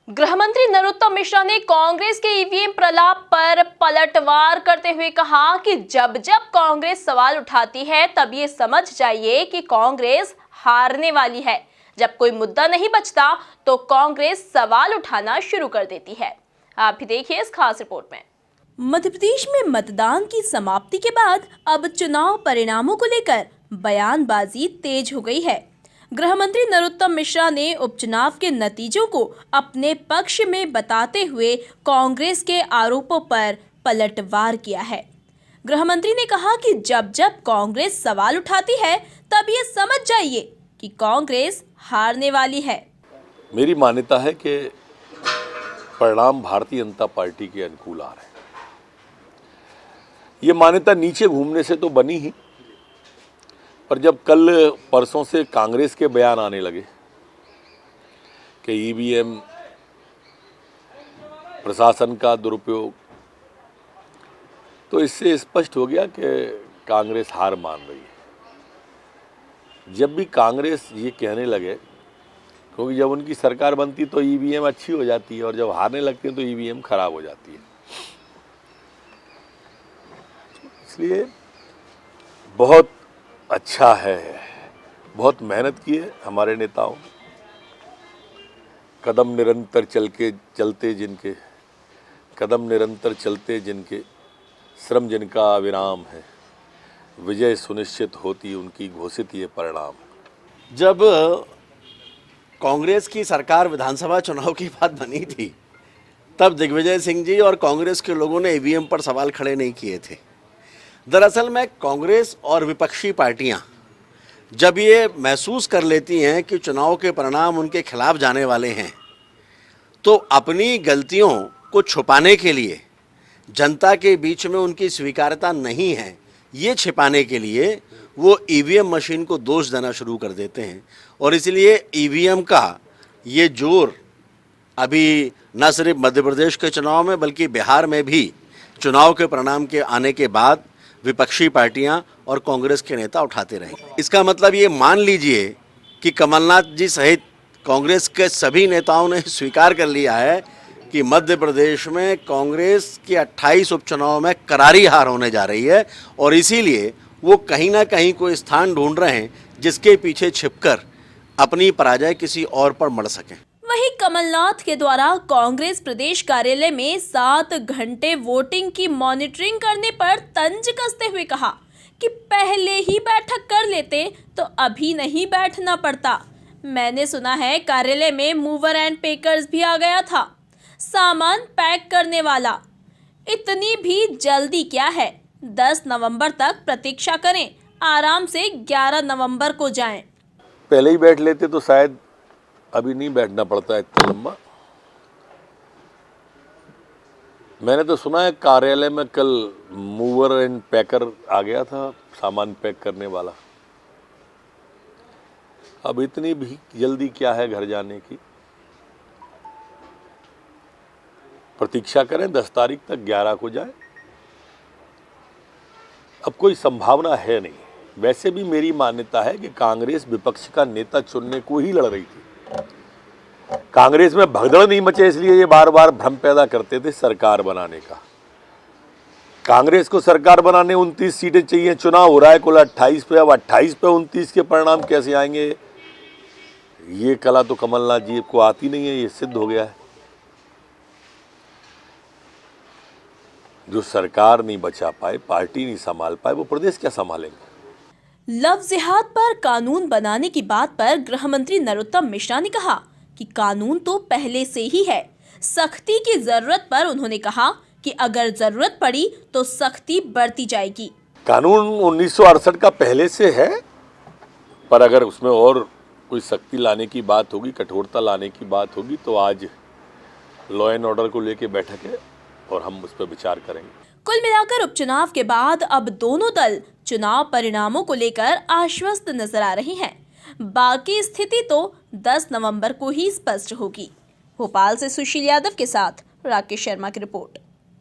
गृहमंत्री नरोत्तम मिश्रा ने कांग्रेस के ईवीएम प्रलाप पर पलटवार करते हुए कहा कि जब जब कांग्रेस सवाल उठाती है तब ये समझ जाइए कि कांग्रेस हारने वाली है। जब कोई मुद्दा नहीं बचता तो कांग्रेस सवाल उठाना शुरू कर देती है। आप भी देखिए इस खास रिपोर्ट में। मध्य प्रदेश में मतदान की समाप्ति के बाद अब चुनाव परिणामों को लेकर बयानबाजी तेज हो गई है। गृह मंत्री नरोत्तम मिश्रा ने उपचुनाव के नतीजों को अपने पक्ष में बताते हुए कांग्रेस के आरोपों पर पलटवार किया है। गृह मंत्री ने कहा कि जब जब कांग्रेस सवाल उठाती है तब ये समझ जाइए कि कांग्रेस हारने वाली है। मेरी मान्यता है कि परिणाम भारतीय जनता पार्टी के अनुकूल आ रहे हैं। ये मान्यता नीचे घूमने से तो बनी ही, पर जब कल परसों से कांग्रेस के बयान आने लगे कि ईवीएम प्रशासन का दुरुपयोग, तो इससे स्पष्ट हो गया कि कांग्रेस हार मान रही है। जब भी कांग्रेस ये कहने लगे, क्योंकि जब उनकी सरकार बनती तो ईवीएम अच्छी हो जाती है और जब हारने लगती है तो ईवीएम खराब हो जाती है। इसलिए बहुत अच्छा है, बहुत मेहनत की है हमारे नेताओं, कदम निरंतर चलते जिनके, कदम निरंतर चलते जिनके, श्रम जिनका अविराम है, विजय सुनिश्चित होती उनकी घोषित ये परिणाम। जब कांग्रेस की सरकार विधानसभा चुनाव की बात बनी थी तब दिग्विजय सिंह जी और कांग्रेस के लोगों ने ईवीएम पर सवाल खड़े नहीं किए थे। दरअसल में कांग्रेस और विपक्षी पार्टियां जब ये महसूस कर लेती हैं कि चुनाव के परिणाम उनके खिलाफ जाने वाले हैं तो अपनी गलतियों को छुपाने के लिए, जनता के बीच में उनकी स्वीकार्यता नहीं है ये छिपाने के लिए वो ईवीएम मशीन को दोष देना शुरू कर देते हैं। और इसलिए ईवीएम का ये जोर अभी न सिर्फ मध्य प्रदेश के चुनाव में बल्कि बिहार में भी चुनाव के परिणाम के आने के बाद विपक्षी पार्टियां और कांग्रेस के नेता उठाते रहे। इसका मतलब ये मान लीजिए कि कमलनाथ जी सहित कांग्रेस के सभी नेताओं ने स्वीकार कर लिया है कि मध्य प्रदेश में कांग्रेस के 28 उपचुनाव में करारी हार होने जा रही है और इसीलिए वो कहीं ना कहीं कोई स्थान ढूंढ रहे हैं जिसके पीछे छिपकर अपनी पराजय किसी और पर मढ़ सकें। वहीं कमलनाथ के द्वारा कांग्रेस प्रदेश कार्यालय में 7 घंटे वोटिंग की मॉनिटरिंग करने पर तंज कसते हुए कहा कि पहले ही बैठक कर लेते तो अभी नहीं बैठना पड़ता। मैंने सुना है कार्यालय में मूवर एंड पेकर्स भी आ गया था, सामान पैक करने वाला। इतनी भी जल्दी क्या है? 10 नवंबर तक प्रतीक्षा करें, आराम से 11 नवंबर को जाएं। पहले ही बैठ लेते तो शायद अभी नहीं बैठना पड़ता है इतना लंबा। मैंने तो सुना है कार्यालय में कल मूवर एंड पैकर आ गया था, सामान पैक करने वाला। अब इतनी भी जल्दी क्या है घर जाने की? प्रतीक्षा करें, 10 तारीख तक 11 को जाए। अब कोई संभावना है नहीं। वैसे भी मेरी मान्यता है कि कांग्रेस विपक्ष का नेता चुनने को ही लड़ रही थी। कांग्रेस में भगदड़ नहीं मचे इसलिए ये बार बार भ्रम पैदा करते थे सरकार बनाने का। कांग्रेस को सरकार बनाने 29 सीटें चाहिए, चुनाव हो रहा है कुल 28 पे। अब 28 पे 29 के परिणाम कैसे आएंगे, ये कला तो कमलनाथ जी को आती नहीं है, ये सिद्ध हो गया है। जो सरकार नहीं बचा पाए, पार्टी नहीं संभाल पाए, वो प्रदेश क्या संभालेंगे? लव जिहाद पर कानून बनाने की बात पर गृह मंत्री नरोत्तम मिश्रा ने कहा कि कानून तो पहले से ही है, सख्ती की जरूरत पर उन्होंने कहा कि अगर जरूरत पड़ी तो सख्ती बढ़ती जाएगी। कानून 1968 का पहले से है, पर अगर उसमें और कोई सख्ती लाने की बात होगी, कठोरता लाने की बात होगी तो आज लॉ एंड ऑर्डर को लेके बैठक है और हम उस पर विचार करेंगे। कुल मिलाकर उपचुनाव के बाद अब दोनों दल चुनाव परिणामों को लेकर आश्वस्त नजर आ रहे हैं। बाकी स्थिति तो 10 नवंबर को ही स्पष्ट होगी। भोपाल से सुशील यादव के साथ राकेश शर्मा की रिपोर्ट।